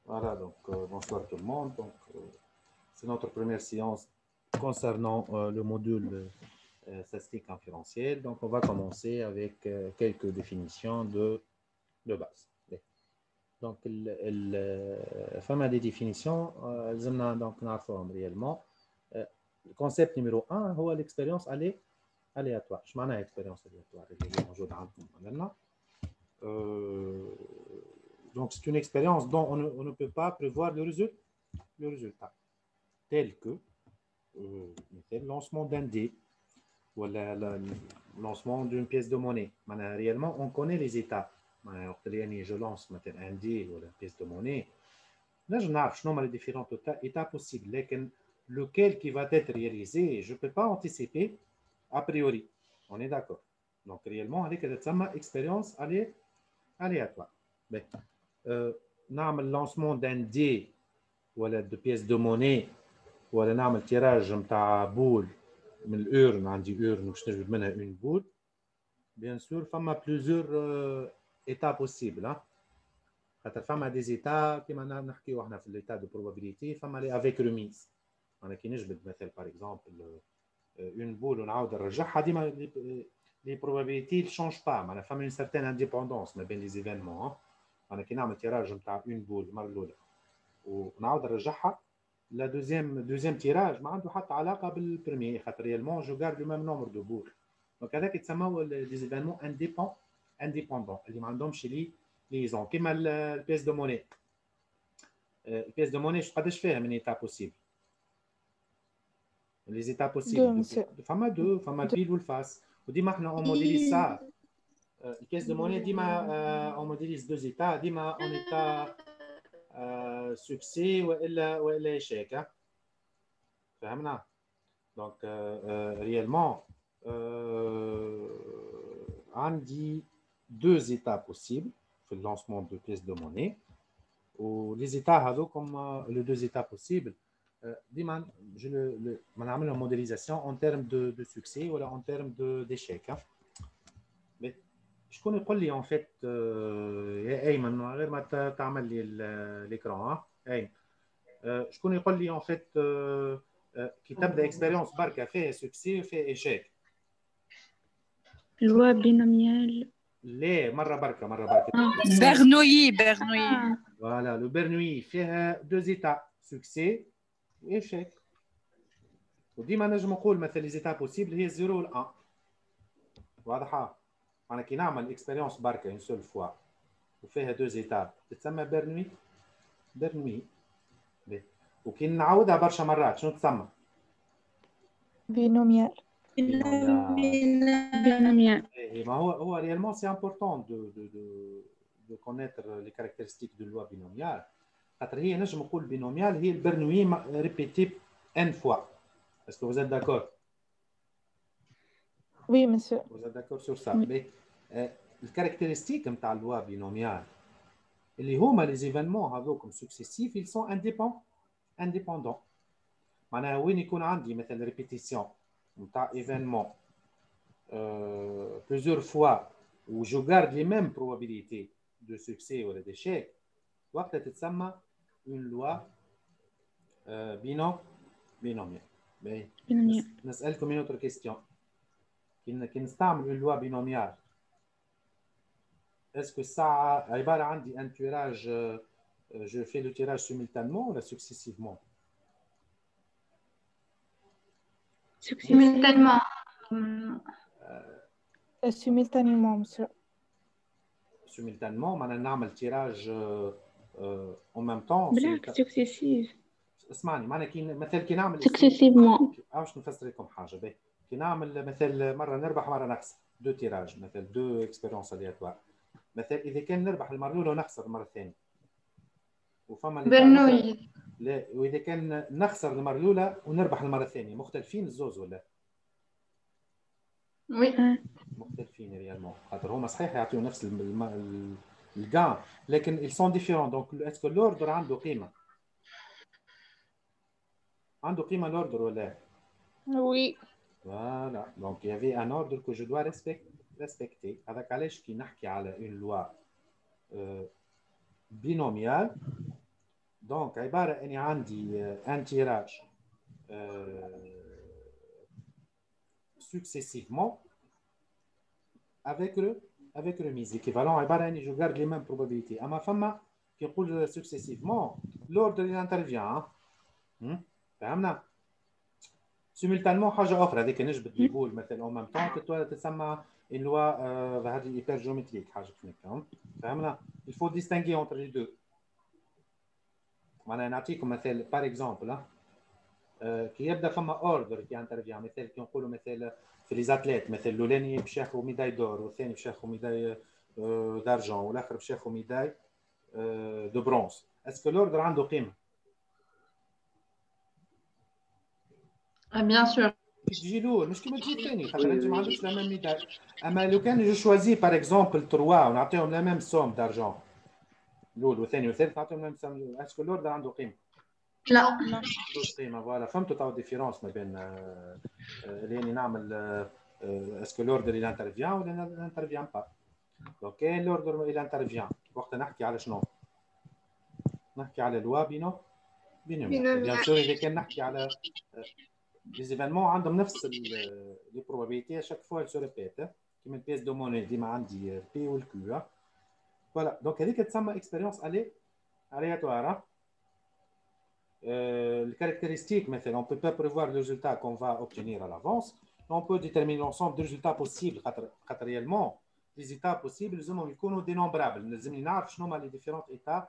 Voilà, donc bonsoir tout le monde. Donc, c'est notre première séance concernant le module statistique inférentielle. Donc, on va commencer avec quelques définitions de base. Donc, فما des définitions لازمنا donc نعرفوهم réellement. Le concept numéro 1 هو l'expérience aléatoire. ايش معناها expérience aléatoire اللي موجودة عندكم عندنا؟ Donc, c'est une expérience dont on ne peut pas prévoir le résultat, tel que le lancement d'un dé ou le lancement d'une pièce de monnaie. Réellement, on connaît les étapes. Je lance un dé ou une pièce de monnaie. Là, je sais les différentes étapes possibles. Lequel qui va être réalisé, je ne peux pas anticiper a priori. On est d'accord. Donc, réellement, avec une expérience aléatoire. نعمل lancement d'un dé ولا de pièces de monnaie ولا نعمل tirage نتاع بول من الأورن عندي أورن باش نجبد منها une boule. Bien sûr, فما plusieurs étapes possibles. خاطر فما des états كيما نحكيو احنا في l'état de probabilité فما les avec remise. أنا كي نجبد مثلا par exemple une boule ونعاود نرجعها ديما les probabilités ne changent pas. معناها فما une certaine indépendance ما بين les événements. أنا كي نعمل تيراج نتاع une boule المرة الأولى ونعاود نرجعها لا دوزيام تيراج ما عنده حتى علاقة بالبريمير خاطر ريالمون جو غارد لو ميم نومبر دو بول. دونك هذاك يتسموا دي ايفينمون انديبوندون اللي ما عندهمش ليزون كيما البيس دو موني. البيس دو موني قداش فيها من ايتا بوسيبل؟ لي زيتا بوسيبل فما البيل والفاس وديما احنا اون موديليز سا. البيس دو موني ديما اون موديليز دو زيتا ديما اون ايتا succès ou échec. فهمنا؟ Donc, réellement, عندي deux états possibles في le lancement de pièces de monnaie. Ou les états هذو comme les deux états possibles. ديما ما نعمل modélisation en termes de succès ou en termes d'échec. شكون يقول لي en fait يا ايمن غير ما تعمل لي الاكران ايمن شكون يقول لي en fait كي تبدا اكسبيريونس بركه فيها سوكسي وفيها ايشيك؟ لوا بينوميال ليه مره بركه برنويي فوالا لو برنويي فيها دو زيتا سوكسي وايشيك وديما نجم نقول مثلا لي زيتا بوسيبل هي 0 و 1 واضحه. أنا كي نعمل إكسبيريونس بركة une seule fois وفيها deux étapes تتسمى برنوي. وكي نعاودها برشا مرات شنو تسمى؟ بينوميال. ما هو réellement c'est important de connaître les caractéristiques de loi binomiale. خاطر هي نجم نقول بينوميال هي البرنوي répété n fois. Est-ce que vous êtes d'accord? Oui, monsieur. Vous êtes d'accord sur ça? Oui. Mais les caractéristiques نتاع اللوا بينوميال اللي هما les événements هذوكم successifs ils sont indépendants. معناها وين يكون عندي مثلا ريبيتيسيون نتاع événement plusieurs fois où je garde les mêmes probabilités de succès ou d'échec وقتها تتسمى une loi binomiale. نسألكم une autre question. كي نستعمل une loi binomiale est-ce que ça عبارة عندي un tirage je fais le tirage simultanément ou successivement? Simultanément. Simultanément, monsieur. Simultanément, معناها نعمل tirage en même temps. بالعكس successive. اسمعني معناها كي مثلا كي نعمل successivement. باش نفسر لكم حاجة باهي. كي نعمل مثلا مرة نربح مرة نخسر دو تيراج مثلا دو اكسبيريونس الياتوار مثلا إذا كان نربح المرة الأولى ونخسر المرة الثانية وفما برنوي. لا وإذا كان نخسر المرة الأولى ونربح المرة الثانية مختلفين الزوز ولا؟ وي مختلفين ريالمون خاطر هما صحيح يعطيو نفس الكان لكن ils sont différents donc est-ce que l'ordre عنده قيمة؟ عنده قيمة l'ordre ولا؟ Oui. Voilà, donc il y avait un ordre que je dois respecter. هذاك علاش كي نحكي على une loi binomiale دونك عباره اني عندي ان تيراج successivement avec remise équivalent عباره اني je garde les mêmes probabilités اما فما كي نقول successivement l'ordre اللي intervient فهمنا simultanément حاجه اخرى هذيك نجبد لي بول مثلا او ميم طون تسمى une loi هذه hypergéométrique حاجه هكا فهمنا il faut distinguer entre les deux معناها نعطيكم مثال par exemple كي يبدا فما اوردر كي انترفيان مثال كي نقولوا مثال في لي زاتليت مثل الاولاني باش ياخذوا ميداي دور والثاني باش ياخذوا ميداي دارجون والاخر باش ياخذوا ميداي دو برونز اسكو الاوردر عنده قيمه؟ بيان سور تجي الاول مش كيما تجي الثاني خاطر انت ما عندكش لا ميم ميداي اما لو كان جو شوازي باغ اكزومبل 3 ونعطيهم لا ميم سوم دارجون الاول والثاني والثالث نعطيهم لا ميم سوم اسكو الاوردر عنده قيمه؟ لا قيمه فوالا فهمتوا تاع الديفيرونس ما بين اللي نعمل اسكو الاوردر اللي انترفيان ولا انترفيان با دونك كاين الاوردر اللي انترفيان وقت نحكي على شنو؟ نحكي على لوا بينوميال بيان سور اذا كان نحكي على لي زيفينمون عندهم نفس لي بروبابيليتي شاك فوا سو ريبيت كيما البيس دو موني ديما عندي البي والكيو فوالا دونك هذيك تسمى اكسبيريونس aléatoire. Les caractéristiques, on ne peut pas prévoir le résultat qu'on va obtenir à l'avance. On peut déterminer l'ensemble des résultats possibles. Réellement, les états possibles, ils sont dénombrables. Nous savons les différents états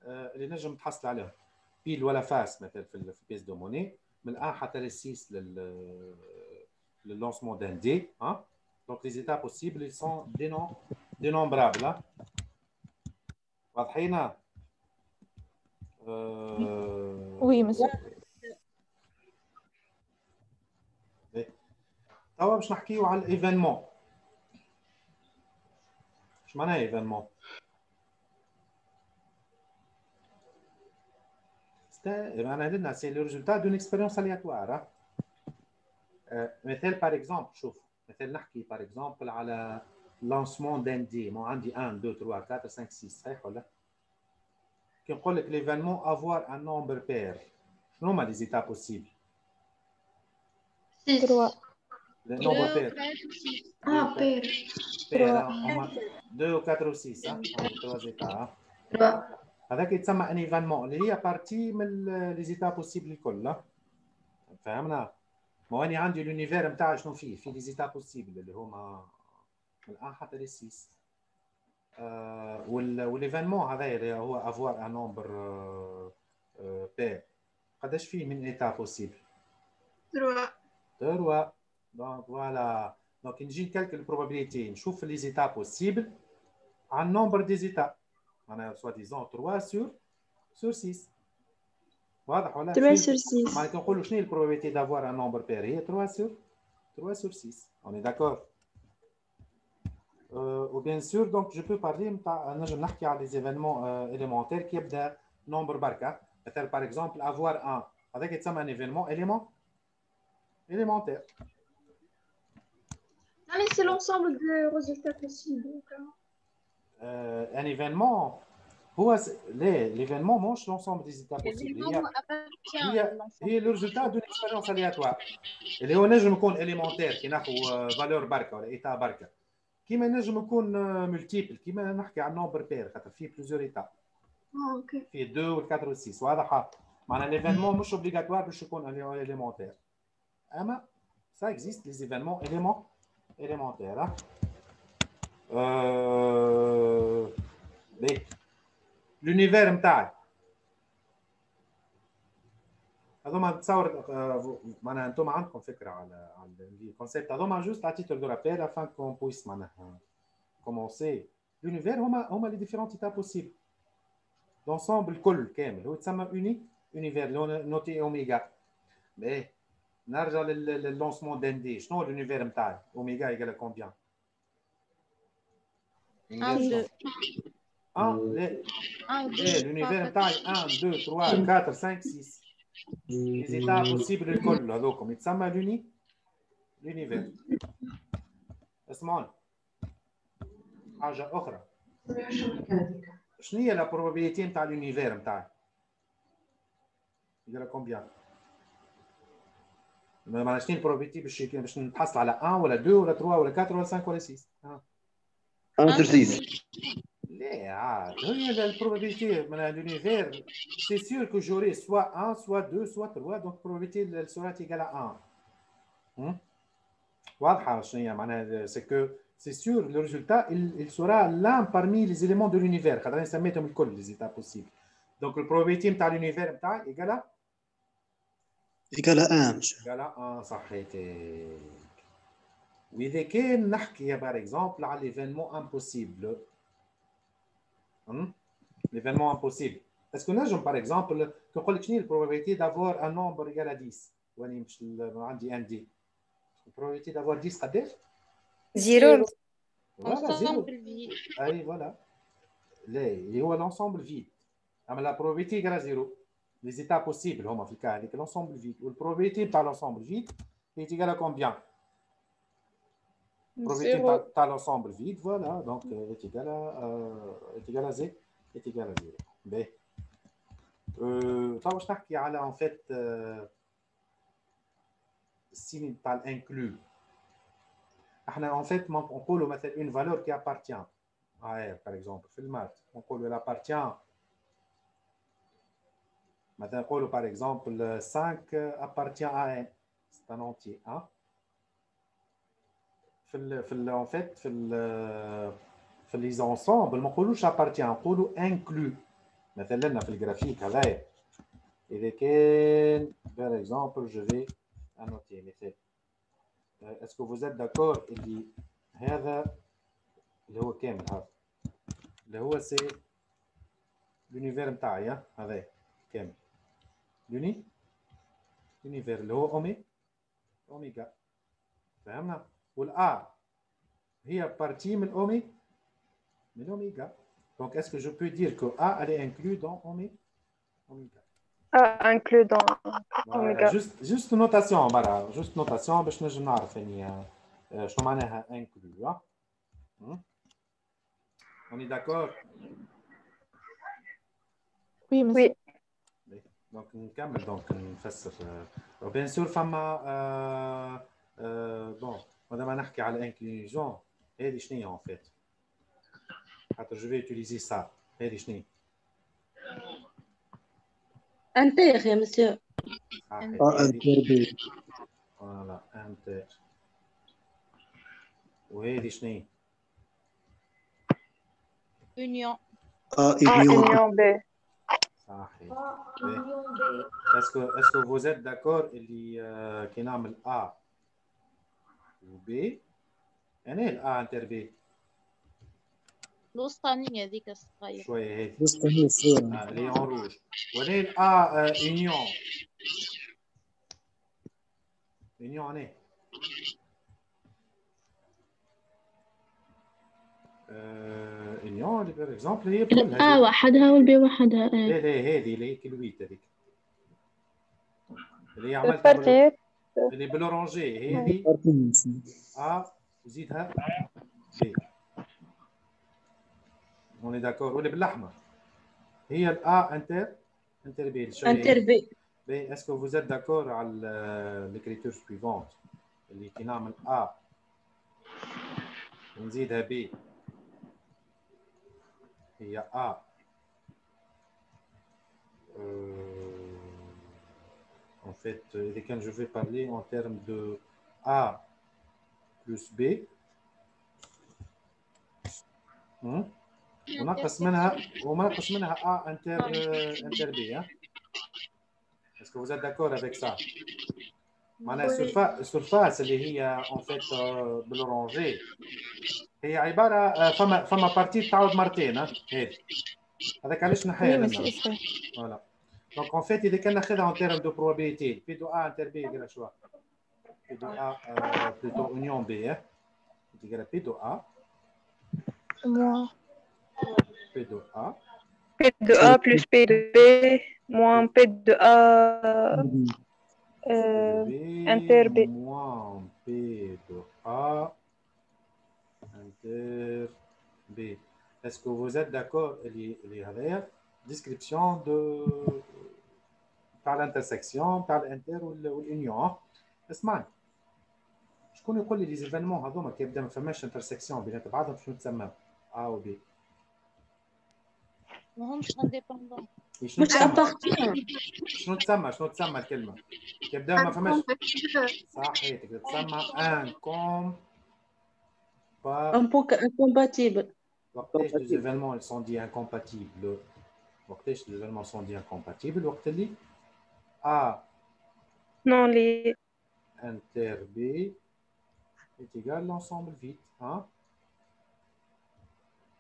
اللي نجم تحصل عليهم. بيل ولا فاس مثلا في البيس دو موني من 1 حتى ل 6 لللونسمون دان دي. Donc les états possibles ils sont dénombrables. واضحين؟ Oui, monsieur. توا باش نحكيو على الايفينمون. اش معناها ايفينمون؟ معناها لنا سي لو ريزولتا دون اكسبيريونس الياتوار. مثال باغ اكزومبل شوف مثال نحكي باغ اكزومبل على لانسمون دان دي مو عندي 1 2 3 4 5 6 صحيح ولا؟ كي نقول لك ليفينمون افوار ان نومبر بير شنو هما لي زيتا بوسيبل؟ 6 النومبر بير بير بير هما 2 و 4 و 6 عندي 3 زيتا هذاك يتسمى ان ايفينمون اللي هي بارتي من لي زيتا بوسيبل الكل فهمنا؟ ما اني عندي لونيفير نتاعي شنو فيه لي زيتا بوسيبل اللي هما من 1 حتى ل 6 والايفينمون هذا اللي هو افوار ان نومبر بير قداش فيه من ايتا بوسيبل؟ 3 دونك فوالا دونك نجي نكالكل البروبابيليتي نشوف لي زيتا بوسيبل على النومبر دي زيتا معناها سوا ديزون 3 سور 6 واضح ولا 3 sur 6 معناها كنقولوا شنو هي البروبابيليتي دافوار ان نومبر بير هي 3 سور 6 on est d'accord. و bien sûr donc je peux parler نتاع نجم نحكي على les événements élémentaires qui يبدا نومبر بركه مثلا par exemple avoir un هذاك يتسمى un événement élémentaire. Non mais c'est l'ensemble des résultats possibles. Un événement هو l'événement مش l'ensemble des états possibles هي le résultat d'une expérience aléatoire اللي هو نجم يكون élémentaire كي ناخذ valeur بركه ولا état بركه كيما نجم يكون ملتيبل كيما نحكي على نومبر بير خاطر فيه بليزيور ايتا اوكي فيه 2 و 4 و 6 واضحه معناها ليفينمون مش اوبليغاتوار باش يكون اليمونتير اما سا اكزيست لي زيفينمون اليمونتير بي لونيفير نتاعي هذوما تصور معناها انتم عندكم فكره على الكونسيبت هذوما جوست à titre de rappel afin qu'on puisse معناها commencer l'univers هما les différents états possibles l'ensemble الكل كامل هو يتسمى univers نوتي اوميغا باهي نرجع لللونسمون دان دي شنو الunivers نتاعي اوميغا ايكال كومبيان 1 2 l'univers نتاعي 1 2 3 4 5 6 les états possibles الكل هذوكم يتسمى l'univers. اسمعوني حاجه اخرى شنو هي لا probability نتاع l'univers نتاعي égale à combien? ما شنو البروبابيلتي باش نتحصل على 1 ولا 2 ولا 3 ولا 4 ولا 5 ولا 6 1 sur 6. لا عاد هي البروبابيلتي من l'univers c'est sûr que j'aurai soit 1 soit 2 soit 3 donc probabilité elle sera égale à 1 واضحه شنو هي معناها c'est que c'est sûr le résultat il sera l'un parmi les éléments de l'univers خاطر سميتهم الكل les états possibles donc البروبابيلتي نتاع l'univers نتاعي égale égale à 1 monsieur. égale à 1 صحيتك واذا كان نحكي par exemple على l'événement impossible l'événement impossible est-ce que نجم par exemple نقول لك شنو هي البروبابيلتي d'avoir un nombre égal à 10 واني مش عندي ان دي البروبابيلتي d'avoir 10 قداش زيرو. voilà zéro اي voilà لا اللي هو l'ensemble vide اما la probabilité égale à 0 les états possibles هما في الكا هذيك l'ensemble vide والprobabilité نتاع l'ensemble vide est égale à combien probabilité تاع l'ensemble vide voilà donc est égal à 0 est égal à 0 باهي طبعا باش نحكي على en fait السين تاع الانكلو احنا en fait نقولوا مثلا une valeur qui appartient à R par exemple في المات نقولوا elle appartient مثلا نقولوا par exemple 5 appartient à N c'est un entier hein en fait في les ensembles ما نقولوش appartient نقولوا inclus مثلا في الجرافيك هذايا إذا كان par exemple je vais annoter مثال est-ce que vous êtes d'accord اللي هذا اللي هو كامل هذا اللي هو سي l'univers نتاعي هذا كامل l'univers اللي هو اوميجا فهمنا والآ هي بارتي من اوميجا donc est-ce que je peux dire que A elle est inclus dans oméga inclus dans oméga. juste notation برا juste notation باش نجم نعرف يعني شنو معناها inclus on est d'accord Oui, monsieur. donc نكمل donc نفسر bien sûr فما bon مادام نحكي على inclusion هذه شنو هي en fait خاطر je vais utiliser ça هذه شنو هي انتر يا مسيو. انتر بي. فوالا انتر وهذه شنو هي يونيون. union B. صحيح est-ce que vous êtes d'accord اللي كي نعمل A و B يعني ال A انتر B الوسطانية ذيك الصغيرة شوية هذه وسطانية صغيرة. اللي اون روج وهنا ال A union هنا union اللي بار اكزومبل هي كلها A وحدها والبي وحدها. لا هذه اللي هي كلويت هذيك اللي عملت Partie. اللي بالورانجي هذه A وزيدها B on est d'accord واللي بالاحمر هي ال A انتر B انتر بي. est-ce que vous êtes d'accord على l'écriture suivante اللي كي نعمل A ونزيدها B هي A en fait إذا كان je vais parler en termes de A plus B ونقص منها A inter B est-ce que vous êtes d'accord avec ça معناها السرفاس اللي هي en fait بالورانجي هي عباره فما بارتي تعاود مرتين هذه هذاك علاش نحيها Oui, لنا monsieur, c'est vrai. فوالا دونك en fait اذا كان ناخذها en termes de probabilité P de A inter B égale شو P de A plutôt union B égale P de A Moins P de A P de A plus P de B moins P de A inter B. moins P de A inter B. Est-ce que vous êtes d'accord اللي هذايا description de تاع الانترسكسيون تاع الانتر واليونيون. اسمعني، شكون يقول لي لي زيفينمون هذوما كي يبدا ما فماش انترسكسيون بينات بعضهم شنو تسمى؟ ا و بي ماهمش انديبوندون. شنو مش تسمى؟ ابارتيان. شنو تسمى الكلمه؟ كي يبدا ما فماش صحيح تسمى ان كوم incompatible. وقتاش les événements ils sont dits incompatibles وقتاش les événements sont dits incompatibles وقت اللي A Non, les. inter B est égal à l'ensemble vide. Hein?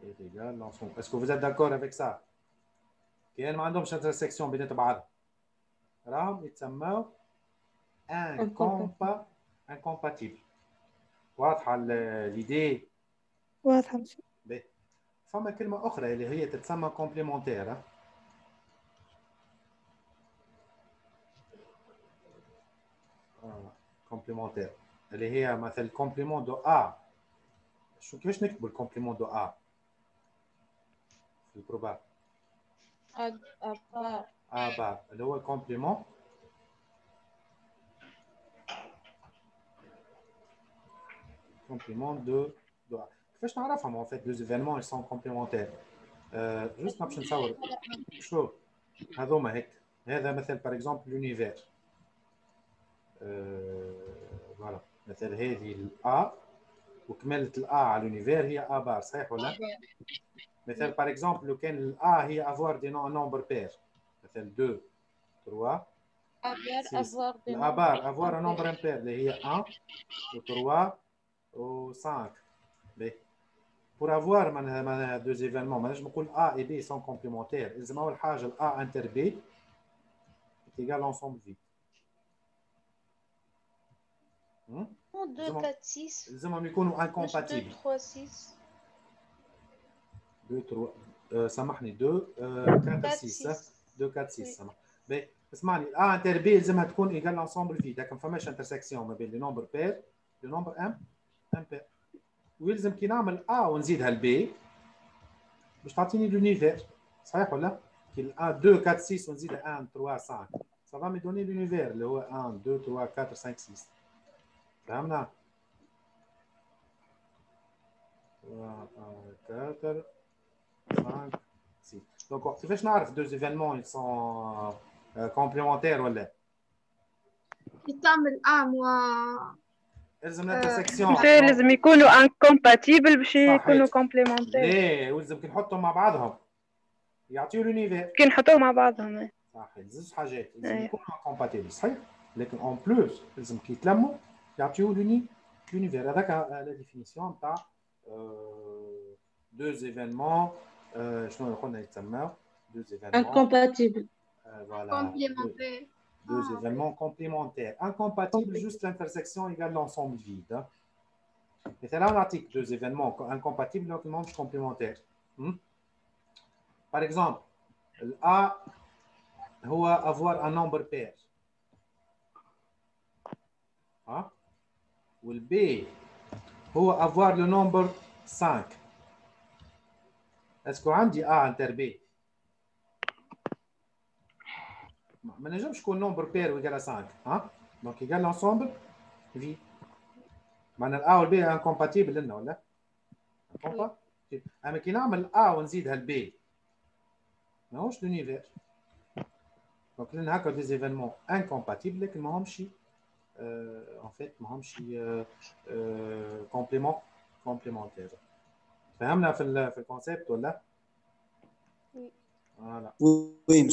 Est égal à l'ensemble. Est-ce que vous êtes d'accord avec ça? كاين ما عندهمش intersection بينات بعض راهم يتسموا incompatible. واضحة l'idée؟ واضحة. فما كلمة أخرى اللي هي تتسمى complémentaire. complémentaire اللي هي مثل complément de A. شو كيفاش نكتبوا الكومبليمون دو A في البروباب؟ A بار اللي هو الكومبليمون de A. كيفاش نعرفهم en fait deux événements ils sont complémentaires؟ juste باش نصور شوف هذوما هيك. هذا مثل par exemple l'univers. voilà مثل هذه الA وكملت الA على l'univers هي A بار صحيح ولا؟ مثل par exemple لو كان الA هي avoir des nombres pairs مثل 2 3 الA بار avoir un nombre impair اللي هي 1 و 3 و 5. pour avoir معناها deux événements ما نجم نقول A et B sont complémentaires. لازم أول حاجة ال A inter B est égal à l'ensemble vide. 2 4 6 لازمهم يكونوا incompatibles. 2 3 6 2 3 سامحني 2 4 6 2 4 6 سامح. اسمعني A inter B لازمها تكون égal à l'ensemble vide. لكن فماش intersection ما بين les nombres pairs le nombre impair. ويلزم كي نعمل A ونزيدها ال B باش تعطيني l'univers صحيح ولا؟ كي ال A 2 4 6 ونزيدها 1 3 5 ça va me donner l'univers اللي هو 1 2 3 4 5 6. فهمنا؟ 4 5 6. دونك كيفاش نعرف deux événements ils sont complémentaires ولا؟ كي تعمل و لازم الانترسكسيون لازم يكونوا incompatible باش يكونوا complémentaires. ليه ولازم كي نحطهم مع بعضهم يعطيو l'univers. كي نحطوهم مع بعضهم صحيح زوج حاجات لازم يكونوا compatibles صحيح لكن اون بلوس لازم كي يتلموا يعطيو l'univers. هذاك لا ديفينيسيون تاع deux événements شنو قلنا يتسموا deux événements incompatible. voilà complémentaire. deux événements complémentaires. Incompatibles, juste l'intersection égale l'ensemble vide. Et c'est là on article deux événements incompatibles, donc le nombre complémentaire. Par exemple, A doit avoir un nombre pair. Ou le B doit avoir le nombre 5. Est-ce qu'on dit A inter B? ما نجمش يكون نومبر بير ويجال 5 دونك يجال لونسومبل في معنى الA والB انكومباتيبل لنا ولا؟ اما كي نعمل A ونزيدها الB ماهوش لونيفير. دونك لنا هكا دي زيفينمون انكومباتيبل لكن ماهمش ان فيت ماهمش كومبليمونتير. فهمنا في الكونسيبت ولا؟ وي